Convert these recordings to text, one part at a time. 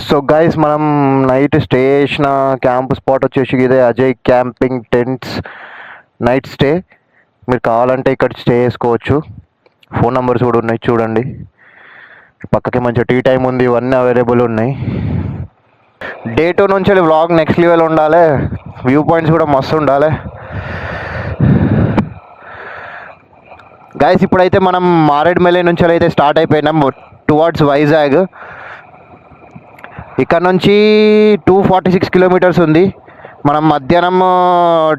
So guys మనం night stay చేసిన camp spot వచ్చేసి ఇదే Ajay camping tents night stay. మీరు కావాలంటే ఇక్కడ స్టే చేసుకోవచ్చు. ఫోన్ నెంబర్స్ కూడా ఉన్నాయి చూడండి. పక్కకి మంచిగా టీ టైం ఉంది, ఇవన్నీ అవైలబుల్ ఉన్నాయి. డే 2 నుంచి వ్లాగ్ నెక్స్ట్ లెవెల్ ఉండాలి. వ్యూ పాయింట్స్ కూడా మస్తు ఉండాలి. గైస్ ఇప్పుడైతే మనం మారేడుమిల్లి నుంచి అయితే స్టార్ట్ అయిపోయినాం టువర్డ్స్ వైజాగ్. ఇక్కడ నుంచి 246 కిలోమీటర్స్ ఉంది. మనం మధ్యాహ్నం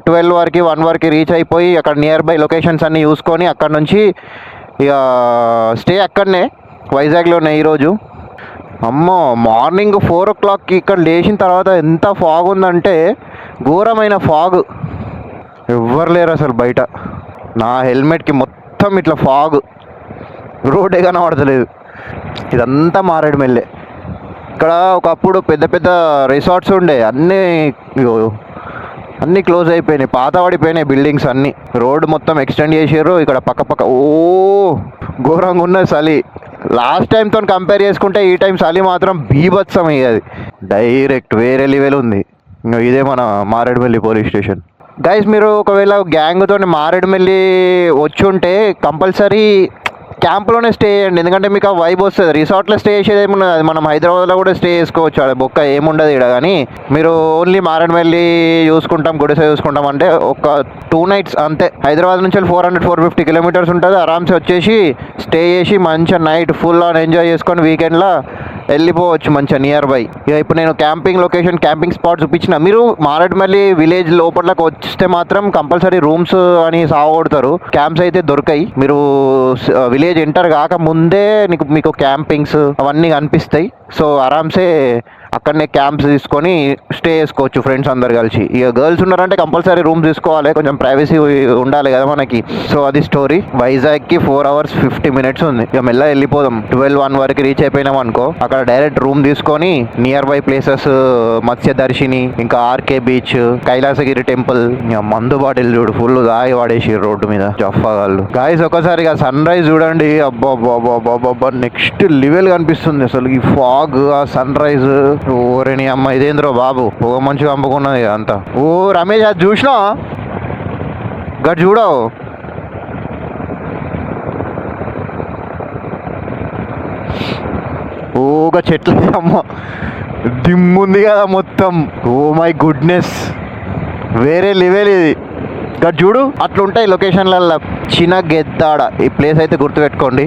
12 వరకు 1 వరకు రీచ్ అయిపోయి అక్కడ నియర్ బై లొకేషన్స్ అన్నీ చూసుకొని అక్కడ నుంచి ఇక స్టే అక్కడనే వైజాగ్లోనే ఈరోజు. అమ్మో, మార్నింగ్ 4 o'clockకి ఇక్కడ లేచిన తర్వాత ఎంత ఫాగ్ ఉందంటే ఘోరమైన ఫాగ్. ఎవ్వరు లేరు అసలు బయట. నా హెల్మెట్కి మొత్తం ఇట్లా ఫాగ్, రోడ్డే కనబడతలేదు. ఇదంతా మారేడుమిల్లే. ఇక్కడ ఒకప్పుడు పెద్ద పెద్ద రిసార్ట్స్ ఉండే, అన్నీ క్లోజ్ అయిపోయినాయి, పాతబడిపోయినాయి బిల్డింగ్స్ అన్నీ. రోడ్డు మొత్తం ఎక్స్టెండ్ చేసారు. ఇక్కడ పక్క ఘోరంగా ఉన్నది చలి. లాస్ట్ టైంతో కంపేర్ చేసుకుంటే ఈ టైం చలి మాత్రం బీభత్సం అయ్యేది. డైరెక్ట్ వేరే లెవెల్ ఉంది. ఇదే మన మారేడుమిల్లి పోలీస్ స్టేషన్. గైస్ మీరు ఒకవేళ గ్యాంగ్తో మారేడుమిల్లి వచ్చి ఉంటే కంపల్సరీ క్యాంప్లోనే స్టే చేయండి. ఎందుకంటే మీకు ఆ వైబ్ వస్తుంది. రిసార్ట్లో స్టే చేసేది ఏమున్నది, అది మనం హైదరాబాద్లో కూడా స్టే చేసుకోవచ్చు. అది బొక్క ఏముండదు ఇక్కడ. కానీ మీరు ఓన్లీ మారేడుమిల్లి చూసుకుంటాం, గుడిసె చూసుకుంటాం అంటే ఒక 2 nights అంతే. హైదరాబాద్ నుంచి 400-450 కిలోమీటర్స్ ఉంటుంది. ఆరామ్సే వచ్చేసి స్టే చేసి మంచిగా నైట్ ఫుల్ ఆన్ ఎంజాయ్ చేసుకొని వీకెండ్లో వెళ్ళిపోవచ్చు మంచిగా నియర్ బై. ఇక ఇప్పుడు నేను క్యాంపింగ్ స్పాట్ చూపించిన. మీరు మారేడుమిల్లి విలేజ్ లోపలకి వస్తే మాత్రం కంపల్సరీ రూమ్స్ అని సాగొడతారు. క్యాంప్స్ అయితే దొరకాయి. మీరు విలేజ్ ఎంటర్ కాక ముందే మీకు క్యాంపింగ్స్ అవన్నీ కనిపిస్తాయి. సో ఆరామ్సే అక్కడనే క్యాంప్స్ తీసుకొని స్టే చేసుకోవచ్చు ఫ్రెండ్స్ అందరు కలిసి. ఇక గర్ల్స్ ఉన్నారంటే కంపల్సరీ రూమ్ తీసుకోవాలి, కొంచెం ప్రైవసీ ఉండాలి కదా మనకి. సో అది స్టోరీ. వైజాగ్కి 4 hours 50 minutes ఉంది. ఇక మెల్ల వెళ్ళిపోదాం. 12-1 వరకు రీచ్ అయిపోయినాం అనుకో, అక్కడ డైరెక్ట్ రూమ్ తీసుకొని నియర్ బై ప్లేసెస్ మత్స్యదర్శిని, ఇంకా ఆర్కే బీచ్, కైలాసగిరి టెంపుల్. మందు బాటిల్ చూడు ఫుల్ దాగి వాడేసి రోడ్డు మీద జఫాగాళ్ళు. గాయస్ ఒకసారి సన్ రైజ్ చూడండి. అబ్బా నెక్స్ట్ లెవెల్ కనిపిస్తుంది అసలు. ఈ ఫాగ్, ఆ సన్ రైజ్, ఓరేని అమ్మ ఇదేంద్రో బాబు, పొగ మంచిగా అమ్ముకున్నది అంతా. ఓ రమేష్ అది చూసినా గట్ చూడవు. ఓగా చెట్లు అమ్మ దిమ్ముంది కదా మొత్తం. ఓ మై గుడ్నెస్, వేరే లెవెల్ ఇది. గట్ చూడు అట్లుంటాయి లొకేషన్లలో. చిన్న గెద్దాడ ఈ ప్లేస్ అయితే గుర్తుపెట్టుకోండి.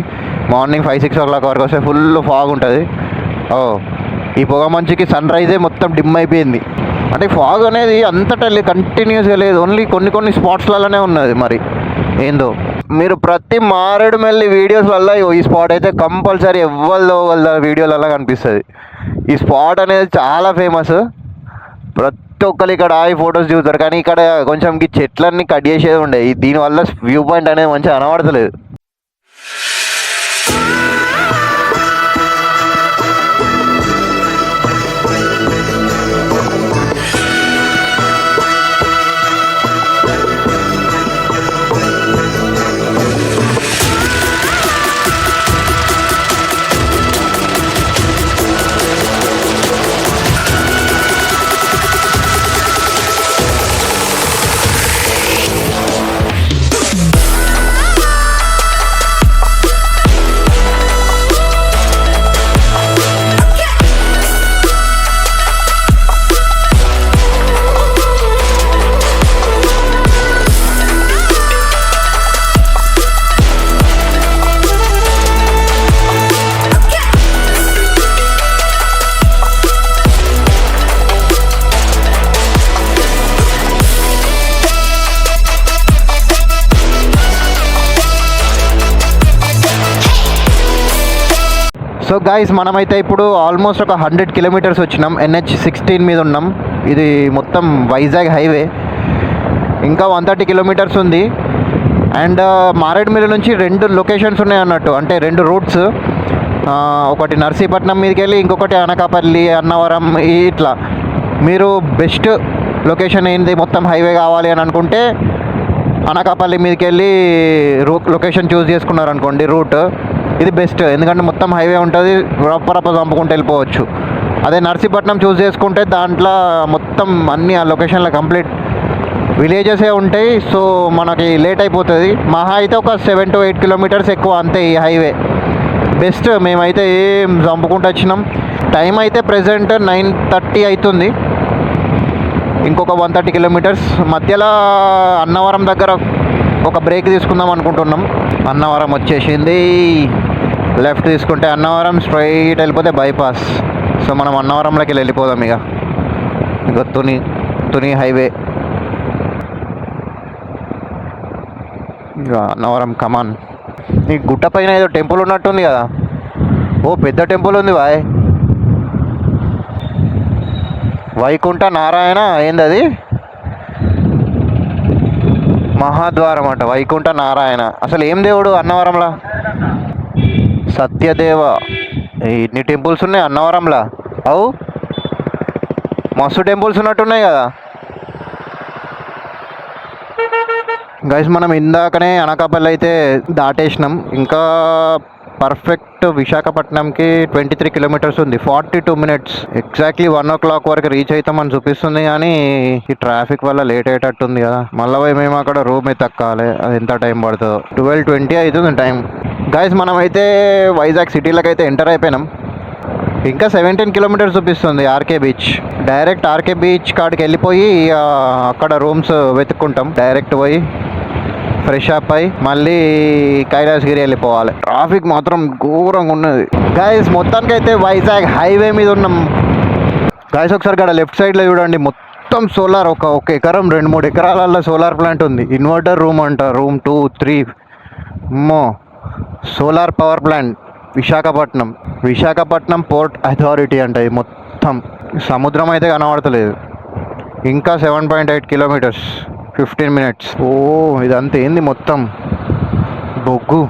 మార్నింగ్ 5-6 o'clock వరకు వస్తే ఫుల్ ఫాగ్ ఉంటుంది. ఈ పొగ మంచుకి సన్ రైజే మొత్తం డిమ్ అయిపోయింది. అంటే ఫాగ్ అనేది అంతటా కంటిన్యూస్గా లేదు, ఓన్లీ కొన్ని స్పాట్స్లలోనే ఉన్నది. మరి ఏందో మీరు ప్రతి మారేడుమిల్లి వీడియోస్ వల్ల ఈ స్పాట్ అయితే కంపల్సరీ ఎవరిదో వాళ్ళ వీడియోలలో కనిపిస్తుంది. ఈ స్పాట్ అనేది చాలా ఫేమస్. ప్రతి ఒక్కరు ఇక్కడ ఈ ఫొటోస్ చూస్తారు. కానీ ఇక్కడ కొంచెం ఈ చెట్లన్నీ కట్ చేసేది ఉండే, దీనివల్ల వ్యూ పాయింట్ అనేది మంచిగా కనబడతలేదు. సో గైస్ మనమైతే ఇప్పుడు ఆల్మోస్ట్ ఒక 100 kilometers వచ్చినాం. NH16 మీద ఉన్నాం. ఇది మొత్తం వైజాగ్ హైవే. ఇంకా 130 kilometers ఉంది. అండ్ మారేడుమిల్లి నుంచి 2 లొకేషన్స్ ఉన్నాయి అన్నట్టు, అంటే 2 రూట్స్. ఒకటి నర్సీపట్నం మీదకి వెళ్ళి, ఇంకొకటి అనకాపల్లి, అన్నవరం. ఇట్లా మీరు బెస్ట్ లొకేషన్ ఏంది మొత్తం హైవే కావాలి అని అనుకుంటే అనకాపల్లి మీదకి వెళ్ళి లొకేషన్ చూస్ చేసుకున్నారనుకోండి రూట్, ఇది బెస్ట్. ఎందుకంటే మొత్తం హైవే ఉంటుంది, రప్ప చంపుకుంటూ వెళ్ళిపోవచ్చు. అదే నర్సీపట్నం చూస్ చేసుకుంటే దాంట్లో మొత్తం అన్ని ఆ లొకేషన్లో కంప్లీట్ విలేజెసే ఉంటాయి. సో మనకి లేట్ అయిపోతుంది. మహా అయితే ఒక 7 to 8 కిలోమీటర్స్ ఎక్కువ అంతే ఈ హైవే. బెస్ట్. మేమైతే ఏం చంపుకుంటూ వచ్చినాం. టైం అయితే ప్రెజెంట్ 9:30 అవుతుంది. ఇంకొక 130 కిలోమీటర్స్. మధ్యలో అన్నవరం దగ్గర ఒక బ్రేక్ తీసుకుందాం అనుకుంటున్నాం. అన్నవరం వచ్చేసింది. లెఫ్ట్ తీసుకుంటే అన్నవరం, స్ట్రైట్ వెళ్ళిపోతే బైపాస్. సో మనం అన్నవరంలోకి వెళ్ళిపోదాం. ఇక తుని హైవే, ఇక అన్నవరం కమాన్. ఈ గుట్ట పైన ఏదో టెంపుల్ ఉన్నట్టుంది కదా. ఓ పెద్ద టెంపుల్ ఉంది బాయ్. వైకుంఠ నారాయణ ఏంది అది? మహాద్వారం అంట. వైకుంఠ నారాయణ అసలు ఏం దేవుడు అన్నవరంలో? సత్యదేవ. ఇన్ని టెంపుల్స్ ఉన్నాయి అన్నవరంలో. అవు మస్తు టెంపుల్స్ ఉన్నట్టున్నాయి కదా గైస్. మనం ఇందాకనే అనకాపల్లి అయితే దాటేసినాం. ఇంకా పర్ఫెక్ట్ విశాఖపట్నంకి 23 కిలోమీటర్స్ ఉంది. 42 minutes. ఎగ్జాక్ట్లీ 1 o'clock వరకు రీచ్ అవుతామని చూపిస్తుంది. కానీ ఈ ట్రాఫిక్ వల్ల లేట్ అయ్యేటట్టుంది కదా. మళ్ళీ పోయి మేము అక్కడ రూమ్ అయితే తక్కాలి. అది ఎంత టైం పడుతుందో. 12:20 అవుతుంది టైం. గైస్ మనమైతే వైజాగ్ సిటీలోకి అయితే ఎంటర్ అయిపోయినాం. ఇంకా 17 కిలోమీటర్స్ చూపిస్తుంది RK beach. Direct RK beach కాడికి వెళ్ళిపోయి అక్కడ రూమ్స్ వెతుక్కుంటాం. డైరెక్ట్ పోయి ఫ్రెష్ అప్ అయి మళ్ళీ కైలాసగిరి వెళ్ళిపోవాలి. ట్రాఫిక్ మాత్రం ఘోరంగా ఉన్నది గైస్. మొత్తానికైతే వైజాగ్ హైవే మీద ఉన్నాం గైస్. ఒకసారి ఇక్కడ లెఫ్ట్ సైడ్లో చూడండి, మొత్తం సోలార్. ఒక ఎకరం 2-3 ఎకరాలలో సోలార్ ప్లాంట్ ఉంది. ఇన్వర్టర్ రూమ్ అంట. రూమ్ 2, 3. అమ్మో, solar power plant. Visakhapatnam port authority అంట. ఇది మొత్తం సముద్రం అయితే కనబడతలేదు. ఇంకా 7.8 కిలోమీటర్స్, 15 minutes. ఓ ఇదంతా ఏంది మొత్తం బొగ్గు.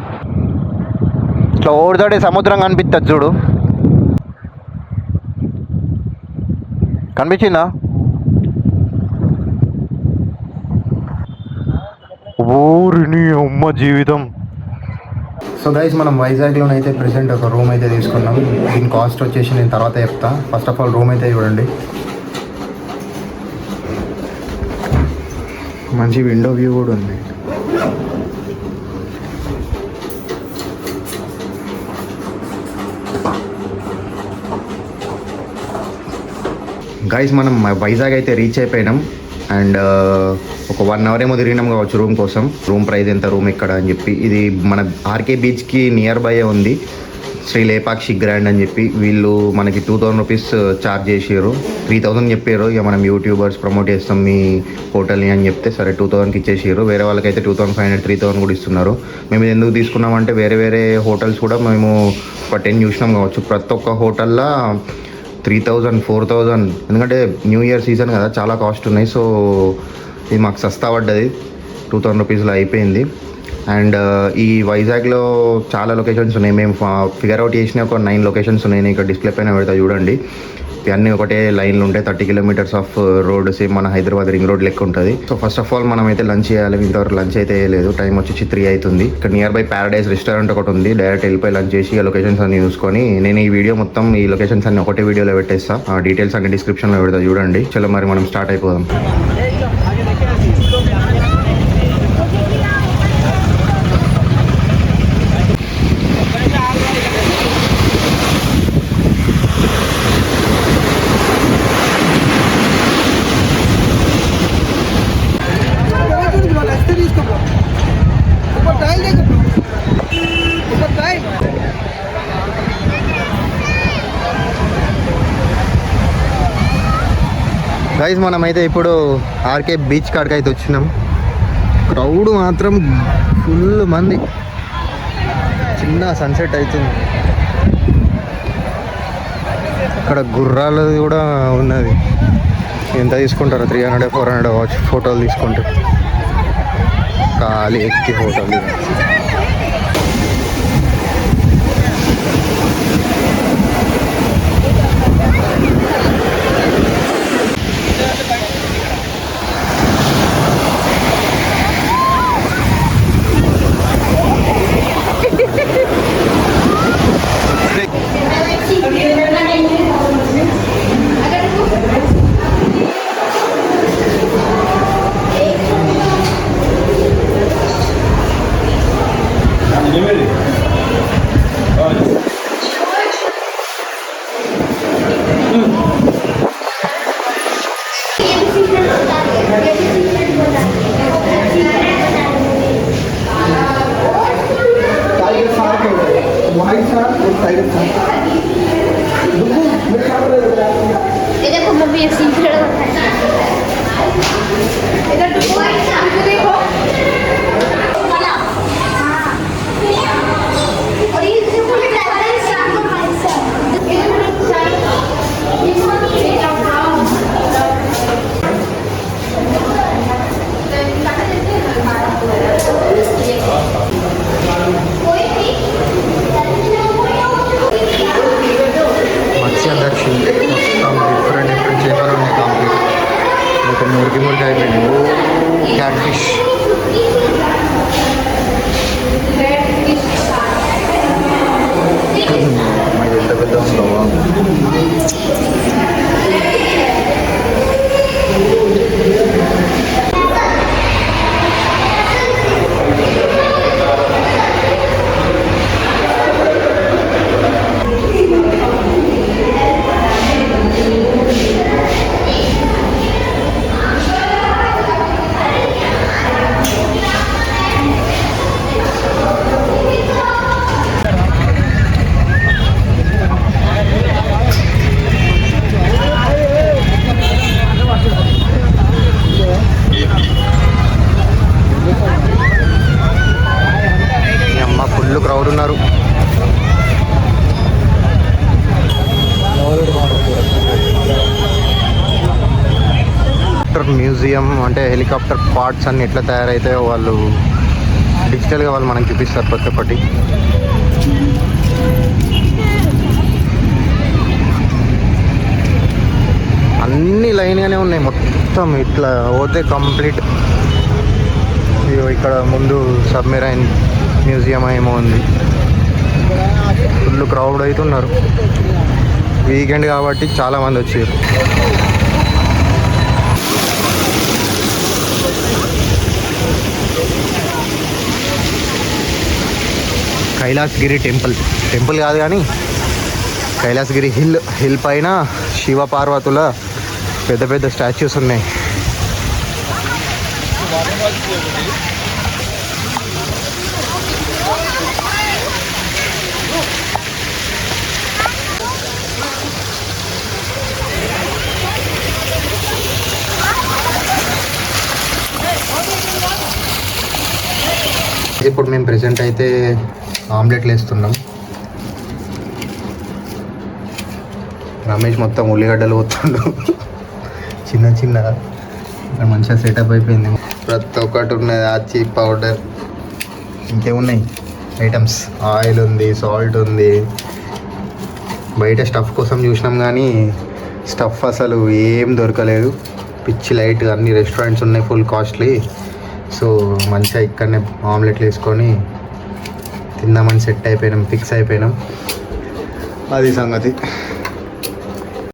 ఇట్లా ఓడితోటి సముద్రం కనిపిస్తుంది చూడు. కనిపించిందా? ఊరిని అమ్మ జీవితం. సో గైస్ మనం వైజాగ్లోనైతే ప్రెసెంట్ ఒక రూమ్ అయితే తీసుకున్నాం. దీని కాస్ట్ వచ్చేసి నేను తర్వాత చెప్తా. ఫస్ట్ ఆఫ్ ఆల్ రూమ్ అయితే చూడండి. మంచి విండో వ్యూ కూడా ఉంది. గైస్ మనం వైజాగ్ అయితే రీచ్ అయిపోయినాం. అండ్ ఒక 1 hour ఏమో తిరిగినాం కావచ్చు రూమ్ కోసం. రూమ్ ప్రైస్ ఎంత, రూమ్ ఎక్కడ అని చెప్పి. ఇది మన ఆర్కే బీచ్కి నియర్ బై ఉంది. శ్రీ లేపాక్షి గ్రాండ్ అని చెప్పి వీళ్ళు మనకి 2000 రూపీస్ ఛార్జ్ చేసారు. 3000 చెప్పారు. ఇక మనం యూట్యూబర్స్ ప్రమోట్ చేస్తాం మీ హోటల్ని అని చెప్తే సరే 2000కి ఇచ్చేసారు. వేరే వాళ్ళకైతే 2500, 3000 కూడా ఇస్తున్నారు. మేము ఇది ఎందుకు తీసుకున్నామంటే వేరే హోటల్స్ కూడా మేము ఒక 10 చూసినాం కావచ్చు. ప్రతి ఒక్క హోటల్లో 3000, 4000. ఎందుకంటే న్యూ ఇయర్ సీజన్ కదా, చాలా కాస్ట్ ఉన్నాయి. సో ఇది మాకు సస్తా పడ్డది. 2000 రూపీస్లో అయిపోయింది. అండ్ ఈ వైజాగ్లో చాలా లొకేషన్స్ ఉన్నాయి. మేము ఫిగర్ అవుట్ చేసిన ఒక 9 లొకేషన్స్ ఉన్నాయి. నేను ఇక్కడ డిస్ప్లే పైన పెడతా చూడండి. ఇవన్నీ ఒకటే లైన్లు ఉంటాయి. 30 కిలోమీటర్స్ ఆఫ్ రోడ్. సేమ్ మన హైదరాబాద్ రింగ్ రోడ్ లెక్క ఉంటుంది. సో ఫస్ట్ ఆఫ్ ఆల్ మనం అయితే లంచ్ చేయాలి. ఇంతవరకు లంచ్ అయితే వేయలేదు. టైం వచ్చి 3 అవుతుంది. ఇక్కడ నియర్ బై ప్యారడైజ్ రెస్టారెంట్ ఒకటి ఉంది. డైరెక్ట్ వెళ్ళిపోయి లంచ్ చేసి ఆ లొకేషన్స్ అన్ని చూసుకొని నేను ఈ వీడియో మొత్తం ఈ లొకేషన్స్ అన్ని ఒకటే వీడియోలో పెట్టేస్తా. డీటెయిల్స్ అన్ని డిస్క్రిప్షన్లో పెడతా చూడండి. చలో మరి మనం స్టార్ట్ అయిపోదాం. గైస్ మనమైతే ఇప్పుడు ఆర్కే బీచ్ కాడికి అయితే వచ్చినాం. క్రౌడ్ మాత్రం ఫుల్ మంది. చిన్న సన్సెట్ అవుతుంది. ఇక్కడ గుర్రాలు కూడా ఉన్నది. ఎంత తీసుకుంటారు? 300, 400 వాచ్ ఫోటోలు తీసుకుంటారు. ఖాళీ ఎక్కి ఫోటోలు. అయిపోయినాయి. క్యాట్ ఫిష్ ఎంత పెద్ద ఉందో. ఫుల్ క్రౌడ్ ఉన్నారు. మ్యూజియం అంటే హెలికాప్టర్ పార్ట్స్ అన్ని ఎట్లా తయారైతాయో వాళ్ళు డిజిటల్గా వాళ్ళు మనకి చూపిస్తారు ప్రతి ఒక్కటి. అన్ని లైన్గానే ఉన్నాయి మొత్తం. ఇట్లా పోతే కంప్లీట్. ఇక్కడ ముందు సబ్మెరైన్ మ్యూజియం ఏమో ఉంది. ఫుల్ క్రౌడ్ అవుతున్నారు. వీకెండ్ కాబట్టి చాలామంది వచ్చారు. కైలాసగిరి టెంపుల్ కాదు కానీ కైలాసగిరి హిల్ పైన శివ పార్వతుల పెద్ద పెద్ద స్టాచ్యూస్ ఉన్నాయి. ఇప్పుడు మేము ప్రెజెంట్ అయితే ఆమ్లెట్లు వేస్తున్నాం. రమేష్ మొత్తం ఉల్లిగడ్డలు పోతుండు చిన్న చిన్న. మంచిగా సెటప్ అయిపోయింది. ప్రతి ఒక్కటి ఉన్నది. ఆచి పౌడర్ ఇంకేమున్నాయి ఐటమ్స్. ఆయిల్ ఉంది, సాల్ట్ ఉంది. బయట స్టఫ్ కోసం చూసినాం కానీ స్టఫ్ అసలు ఏం దొరకలేదు. పిచ్చి లైట్ అన్ని రెస్టారెంట్స్ ఉన్నాయి ఫుల్ కాస్ట్లీ. సో మంచిగా ఇక్కడనే ఆమ్లెట్లు వేసుకొని తిందామని సెట్ అయిపోయినాం, ఫిక్స్ అయిపోయినాం. అది సంగతి.